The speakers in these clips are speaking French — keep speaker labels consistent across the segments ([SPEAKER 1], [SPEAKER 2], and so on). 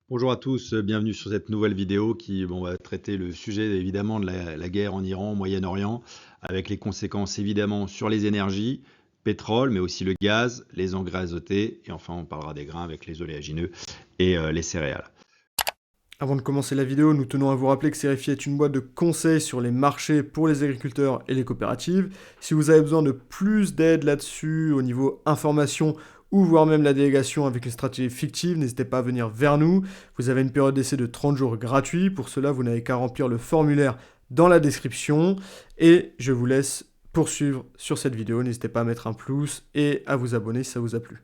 [SPEAKER 1] Bonjour à tous, bienvenue sur cette nouvelle vidéo qui va traiter le sujet évidemment de la guerre en Iran, au Moyen-Orient, avec les conséquences évidemment sur les énergies, pétrole, mais aussi le gaz, les engrais azotés, et enfin on parlera des grains avec les oléagineux et les céréales.
[SPEAKER 2] Avant de commencer la vidéo, nous tenons à vous rappeler que Serifi est une boîte de conseils sur les marchés pour les agriculteurs et les coopératives. Si vous avez besoin de plus d'aide là-dessus au niveau information ou voire même la délégation avec une stratégie fictive, n'hésitez pas à venir vers nous. Vous avez une période d'essai de 30 jours gratuit. Pour cela, vous n'avez qu'à remplir le formulaire dans la description. Et je vous laisse poursuivre sur cette vidéo. N'hésitez pas à mettre un pouce et à vous abonner si ça vous a plu.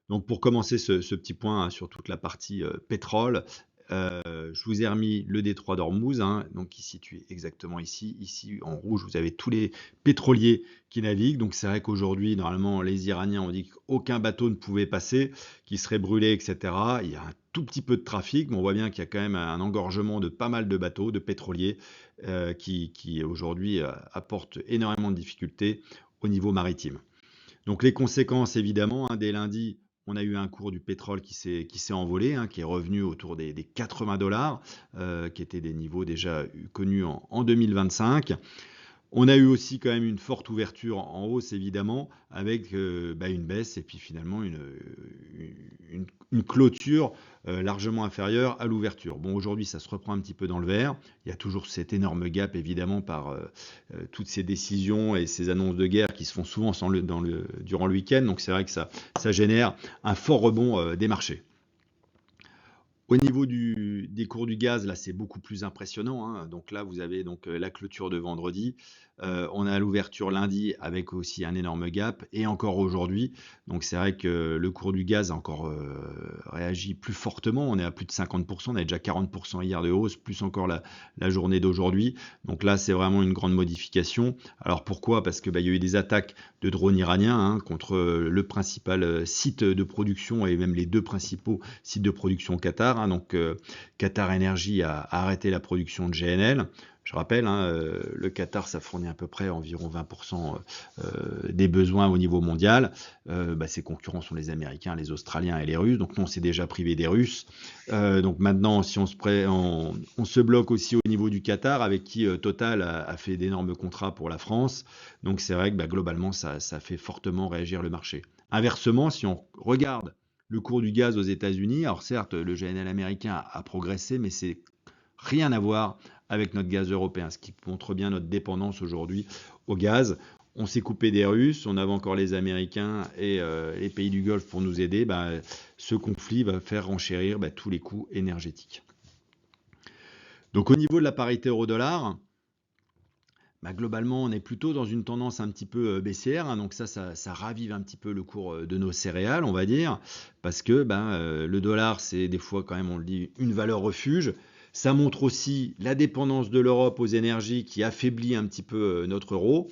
[SPEAKER 1] Donc pour commencer ce petit point sur toute la partie pétrole, je vous ai remis le détroit d'Ormuz, hein, donc qui se situe exactement ici. Ici, en rouge, vous avez tous les pétroliers qui naviguent. Donc c'est vrai qu'aujourd'hui, normalement, les Iraniens ont dit qu'aucun bateau ne pouvait passer, qu'il serait brûlé, etc. Il y a un tout petit peu de trafic, mais on voit bien qu'il y a quand même un engorgement de pas mal de bateaux, de pétroliers, qui aujourd'hui apportent énormément de difficultés au niveau maritime. Donc les conséquences, évidemment, hein, dès lundi, on a eu un cours du pétrole qui s'est envolé, hein, qui est revenu autour des 80 $, qui étaient des niveaux déjà connus en 2025. On a eu aussi quand même une forte ouverture en hausse, évidemment, avec une baisse et puis finalement une clôture largement inférieure à l'ouverture. Bon, aujourd'hui, ça se reprend un petit peu dans le vert. Il y a toujours cet énorme gap, évidemment, par toutes ces décisions et ces annonces de guerre qui se font souvent durant le week-end. Donc c'est vrai que ça génère un fort rebond des marchés. Au niveau des cours du gaz, là, c'est beaucoup plus impressionnant, hein. Donc là, vous avez donc la clôture de vendredi. On a l'ouverture lundi avec aussi un énorme gap et encore aujourd'hui. Donc c'est vrai que le cours du gaz a encore réagi plus fortement. On est à plus de 50%. On a déjà 40% hier de hausse, plus encore la journée d'aujourd'hui. Donc là, c'est vraiment une grande modification. Alors pourquoi? Parce que il y a eu des attaques de drones iraniens, hein, contre le principal site de production et même les deux principaux sites de production au Qatar, hein. Donc Qatar Energy a arrêté la production de GNL. Je rappelle, hein, le Qatar, ça fournit à peu près environ 20% des besoins au niveau mondial. Ses concurrents sont les Américains, les Australiens et les Russes. Donc nous, on s'est déjà privé des Russes. Donc maintenant, si on se bloque aussi au niveau du Qatar, avec qui Total a fait d'énormes contrats pour la France. Donc c'est vrai que globalement, ça fait fortement réagir le marché. Inversement, si on regarde le cours du gaz aux États-Unis, alors certes, le GNL américain a progressé, mais c'est rien à voir avec notre gaz européen, ce qui montre bien notre dépendance aujourd'hui au gaz. On s'est coupé des Russes, on avait encore les Américains et les pays du Golfe pour nous aider. Ce conflit va faire renchérir tous les coûts énergétiques. Donc au niveau de la parité euro-dollar, globalement, on est plutôt dans une tendance un petit peu baissière, hein. Donc ça ravive un petit peu le cours de nos céréales, on va dire, parce que le dollar, c'est des fois quand même, on le dit, une valeur refuge. Ça montre aussi la dépendance de l'Europe aux énergies qui affaiblit un petit peu notre euro.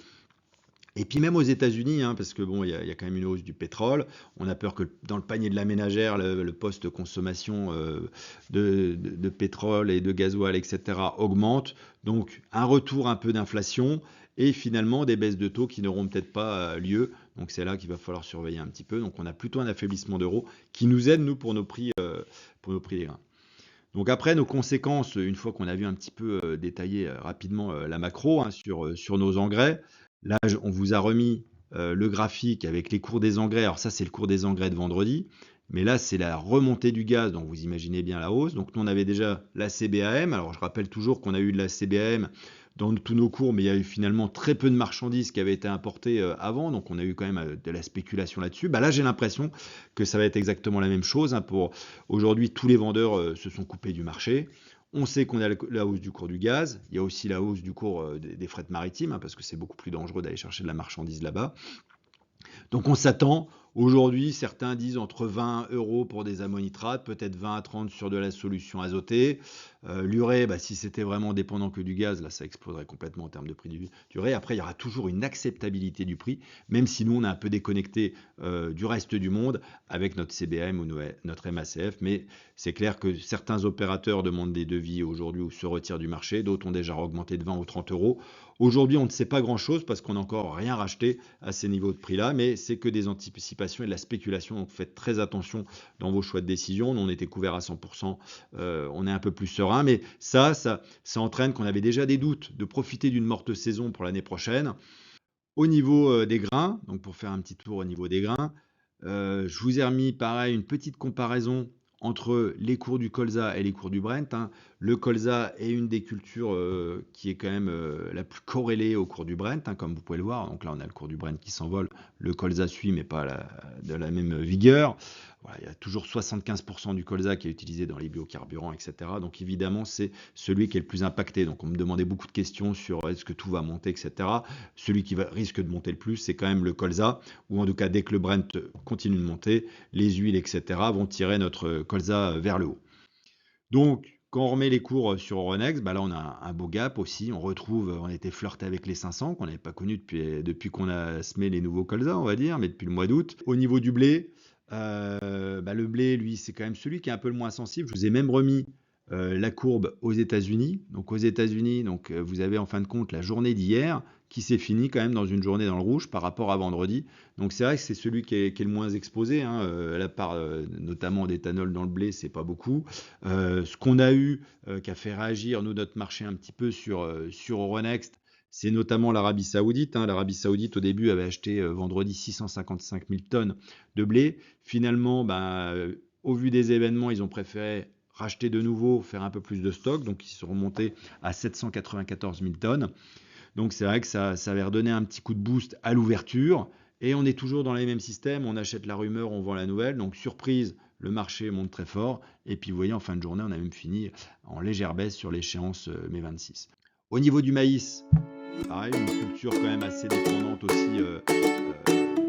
[SPEAKER 1] Et puis même aux États-Unis, hein, parce que bon, il y a quand même une hausse du pétrole. On a peur que dans le panier de la ménagère, le poste consommation de pétrole et de gasoil, etc., augmente. Donc un retour un peu d'inflation et finalement des baisses de taux qui n'auront peut-être pas lieu. Donc c'est là qu'il va falloir surveiller un petit peu. Donc on a plutôt un affaiblissement d'euros qui nous aide, nous, pour nos prix des grains. Donc après, nos conséquences, une fois qu'on a vu un petit peu détaillé rapidement la macro, hein, sur nos engrais, là, on vous a remis le graphique avec les cours des engrais. Alors ça, c'est le cours des engrais de vendredi. Mais là, c'est la remontée du gaz, donc vous imaginez bien la hausse. Donc nous, on avait déjà la CBAM. Alors je rappelle toujours qu'on a eu de la CBAM dans tous nos cours, mais il y a eu finalement très peu de marchandises qui avaient été importées avant. Donc on a eu quand même de la spéculation là-dessus. Là, j'ai l'impression que ça va être exactement la même chose, hein. Aujourd'hui, tous les vendeurs se sont coupés du marché. On sait qu'on a la hausse du cours du gaz. Il y a aussi la hausse du cours des frais maritimes, hein, parce que c'est beaucoup plus dangereux d'aller chercher de la marchandise là-bas. Donc on s'attend, aujourd'hui, certains disent entre 20 euros pour des ammonitrates, peut-être 20 à 30 sur de la solution azotée. L'urée, si c'était vraiment dépendant que du gaz, là ça exploserait complètement en termes de prix d'urée. Après, il y aura toujours une acceptabilité du prix, même si nous on est un peu déconnecté du reste du monde avec notre CBM ou notre MACF. Mais c'est clair que certains opérateurs demandent des devis aujourd'hui ou se retirent du marché, d'autres ont déjà augmenté de 20 ou 30 euros. Aujourd'hui, on ne sait pas grand-chose parce qu'on n'a encore rien racheté à ces niveaux de prix-là, mais c'est que des anticipations l'anticipation et de la spéculation. Donc faites très attention dans vos choix de décision. Nous, on était couverts à 100%, on est un peu plus serein, mais ça entraîne qu'on avait déjà des doutes de profiter d'une morte saison pour l'année prochaine. Au niveau des grains, donc pour faire un petit tour au niveau des grains, je vous ai remis pareil une petite comparaison entre les cours du colza et les cours du Brent, hein. Le colza est une des cultures qui est quand même la plus corrélée au cours du Brent, hein, comme vous pouvez le voir. Donc là, on a le cours du Brent qui s'envole, le colza suit, mais pas de la même vigueur. Voilà, il y a toujours 75% du colza qui est utilisé dans les biocarburants, etc. Donc évidemment, c'est celui qui est le plus impacté. Donc on me demandait beaucoup de questions sur est-ce que tout va monter, etc. Celui qui risque de monter le plus, c'est quand même le colza, ou en tout cas, dès que le Brent continue de monter, les huiles, etc. vont tirer notre colza vers le haut. Donc, quand on remet les cours sur Euronext, bah là on a un beau gap aussi. On était flirté avec les 500 qu'on n'avait pas connu depuis qu'on a semé les nouveaux colza, on va dire, mais depuis le mois d'août. Au niveau du blé, le blé, lui, c'est quand même celui qui est un peu le moins sensible. Je vous ai même remis la courbe aux États-Unis. Donc aux États-Unis, vous avez en fin de compte la journée d'hier qui s'est finie quand même dans une journée dans le rouge par rapport à vendredi. Donc c'est vrai que c'est celui qui est le moins exposé, hein, la part notamment d'éthanol dans le blé, c'est pas beaucoup. Ce qu'on a eu qui a fait réagir nous notre marché un petit peu sur Euronext, c'est notamment l'Arabie Saoudite, hein. L'Arabie Saoudite au début avait acheté vendredi 655 000 tonnes de blé. Finalement, au vu des événements, ils ont préféré racheter de nouveau, faire un peu plus de stock, donc ils sont remontés à 794 000 tonnes. Donc c'est vrai que ça avait redonné un petit coup de boost à l'ouverture, et on est toujours dans les mêmes systèmes, on achète la rumeur, on vend la nouvelle, donc surprise, le marché monte très fort, et puis vous voyez en fin de journée, on a même fini en légère baisse sur l'échéance mai 26. Au niveau du maïs, pareil, une culture quand même assez dépendante aussi